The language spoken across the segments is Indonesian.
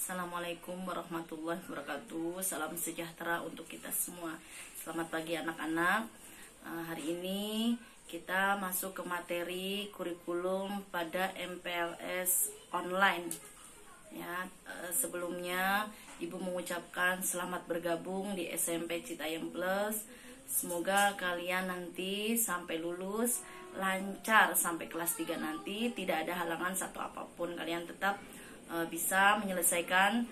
Assalamualaikum warahmatullahi wabarakatuh. Salam sejahtera untuk kita semua. Selamat pagi anak-anak. Hari ini kita masuk ke materi kurikulum pada MPLS online. Ya, sebelumnya Ibu mengucapkan selamat bergabung di SMP Citayam Plus. Semoga kalian nanti sampai lulus lancar sampai kelas 3 nanti, tidak ada halangan satu apapun. Kalian tetap bisa menyelesaikan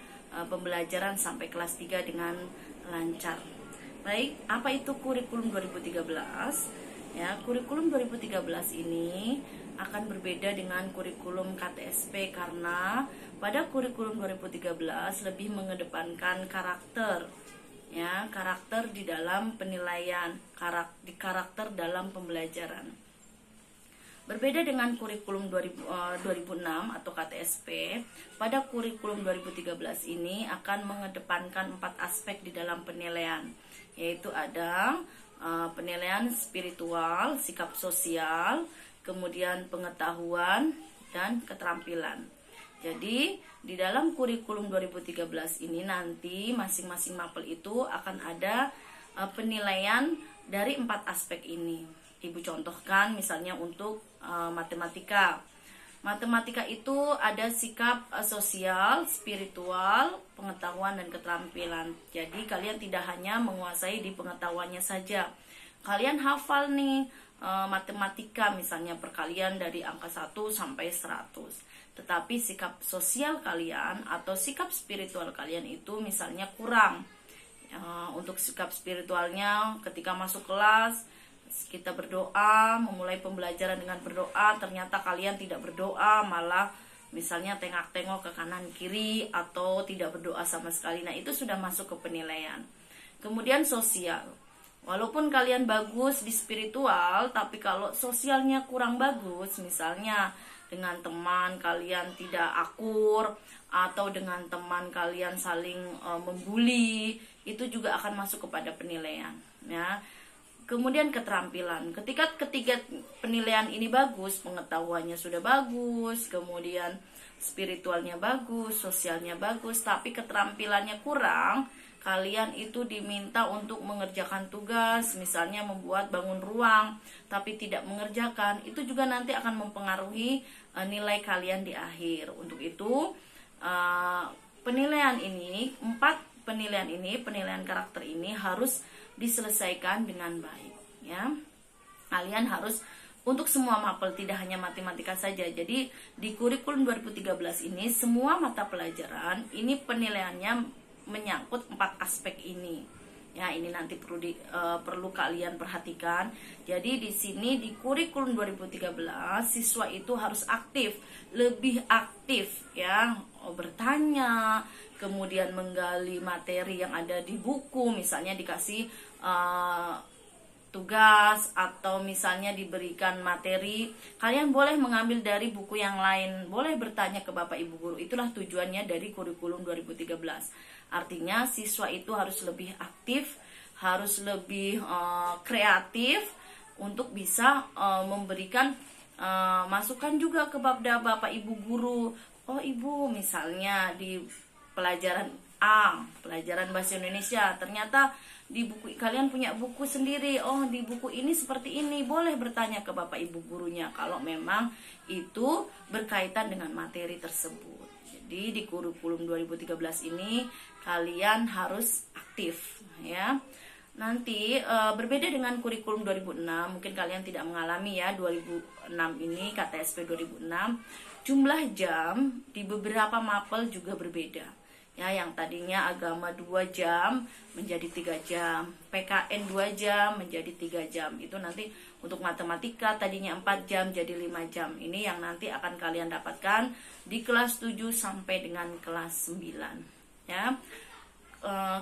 pembelajaran sampai kelas 3 dengan lancar. Baik, apa itu kurikulum 2013? Ya, kurikulum 2013 ini akan berbeda dengan kurikulum KTSP karena pada kurikulum 2013 lebih mengedepankan karakter. Ya, karakter di dalam penilaian, karakter dalam pembelajaran. Berbeda dengan kurikulum 2006 atau KTSP, pada kurikulum 2013 ini akan mengedepankan 4 aspek di dalam penilaian, yaitu ada penilaian spiritual, sikap sosial, kemudian pengetahuan, dan keterampilan. Jadi, di dalam kurikulum 2013 ini nanti masing-masing mapel itu akan ada penilaian dari 4 aspek ini. Ibu contohkan misalnya untuk matematika. Matematika itu ada sikap sosial, spiritual, pengetahuan, dan keterampilan. Jadi kalian tidak hanya menguasai di pengetahuannya saja. Kalian hafal nih matematika misalnya perkalian dari angka 1 sampai 100. Tetapi sikap sosial kalian atau sikap spiritual kalian itu misalnya kurang. Untuk sikap spiritualnya ketika masuk kelas kita berdoa, memulai pembelajaran dengan berdoa, ternyata kalian tidak berdoa, malah misalnya tengok-tengok ke kanan kiri atau tidak berdoa sama sekali. Nah, itu sudah masuk ke penilaian. Kemudian sosial. Walaupun kalian bagus di spiritual, tapi kalau sosialnya kurang bagus, misalnya dengan teman kalian tidak akur atau dengan teman kalian saling membuli, itu juga akan masuk kepada penilaian, ya. Kemudian keterampilan. Ketika ketiga penilaian ini bagus, pengetahuannya sudah bagus, kemudian spiritualnya bagus, sosialnya bagus, tapi keterampilannya kurang, kalian itu diminta untuk mengerjakan tugas, misalnya membuat bangun ruang, tapi tidak mengerjakan, itu juga nanti akan mempengaruhi nilai kalian di akhir. Untuk itu, penilaian ini, 4 penilaian ini, penilaian karakter ini harus diselesaikan dengan baik, ya. Kalian harus untuk semua mapel, tidak hanya matematika saja. Jadi di kurikulum 2013 ini semua mata pelajaran ini penilaiannya menyangkut 4 aspek ini. Ya, ini nanti perlu kalian perhatikan. Jadi di sini di kurikulum 2013 siswa itu harus aktif, lebih aktif, ya, bertanya, kemudian menggali materi yang ada di buku, misalnya dikasih tugas atau misalnya diberikan materi, kalian boleh mengambil dari buku yang lain, boleh bertanya ke Bapak Ibu guru. Itulah tujuannya dari kurikulum 2013. Artinya siswa itu harus lebih aktif, harus lebih kreatif untuk bisa memberikan masukan juga kepada Bapak Ibu guru. Oh Ibu, misalnya di pelajaran A, pelajaran bahasa Indonesia, ternyata di buku kalian punya buku sendiri. Oh, di buku ini seperti ini. Boleh bertanya ke Bapak Ibu gurunya kalau memang itu berkaitan dengan materi tersebut. Jadi di kurikulum 2013 ini kalian harus aktif, ya. Nanti berbeda dengan kurikulum 2006, mungkin kalian tidak mengalami ya 2006 ini, KTSP 2006. Jumlah jam di beberapa mapel juga berbeda. Ya, yang tadinya agama 2 jam menjadi 3 jam, PKN 2 jam menjadi 3 jam. Itu nanti untuk matematika tadinya 4 jam jadi 5 jam. Ini yang nanti akan kalian dapatkan di kelas 7 sampai dengan kelas 9, ya.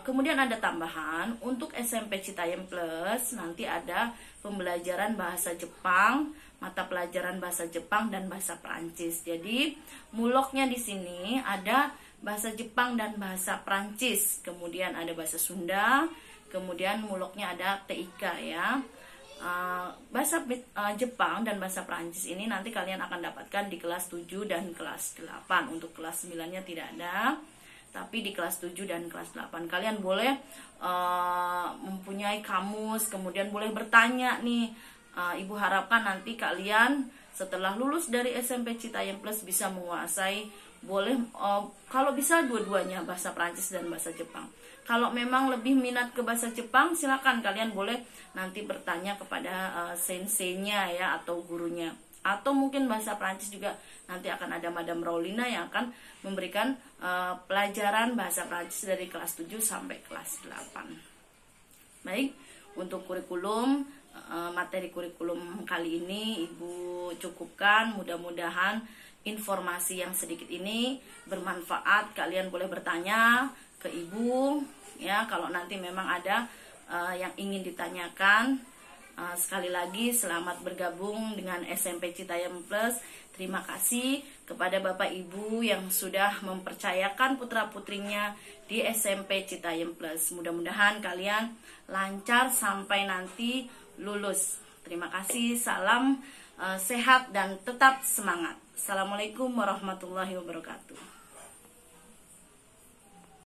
Kemudian ada tambahan untuk SMP Citayam Plus, nanti ada pembelajaran bahasa Jepang, mata pelajaran bahasa Jepang dan bahasa Perancis. Jadi muloknya di sini ada bahasa Jepang dan bahasa Perancis, kemudian ada bahasa Sunda, kemudian muloknya ada TIK, ya. Bahasa Jepang dan bahasa Perancis ini nanti kalian akan dapatkan di kelas 7 dan kelas 8. Untuk kelas 9-nya tidak ada. tapi di kelas 7 dan kelas 8 kalian boleh mempunyai kamus, kemudian boleh bertanya nih. Ibu harapkan nanti kalian setelah lulus dari SMP Citayam Plus bisa menguasai, boleh kalau bisa dua-duanya, bahasa Prancis dan bahasa Jepang. Kalau memang lebih minat ke bahasa Jepang, silakan kalian boleh nanti bertanya kepada senseinya ya, atau gurunya. Atau mungkin bahasa Prancis juga nanti akan ada Madam Raulina yang akan memberikan pelajaran bahasa Prancis dari kelas 7 sampai kelas 8. Baik, untuk kurikulum, materi kurikulum kali ini Ibu cukupkan. Mudah-mudahan informasi yang sedikit ini bermanfaat. Kalian boleh bertanya ke Ibu ya, kalau nanti memang ada yang ingin ditanyakan. Sekali lagi selamat bergabung dengan SMP Citayam Plus. Terima kasih kepada Bapak Ibu yang sudah mempercayakan putra-putrinya di SMP Citayam Plus. Mudah-mudahan kalian lancar sampai nanti lulus. Terima kasih, salam sehat dan tetap semangat. Assalamualaikum warahmatullahi wabarakatuh.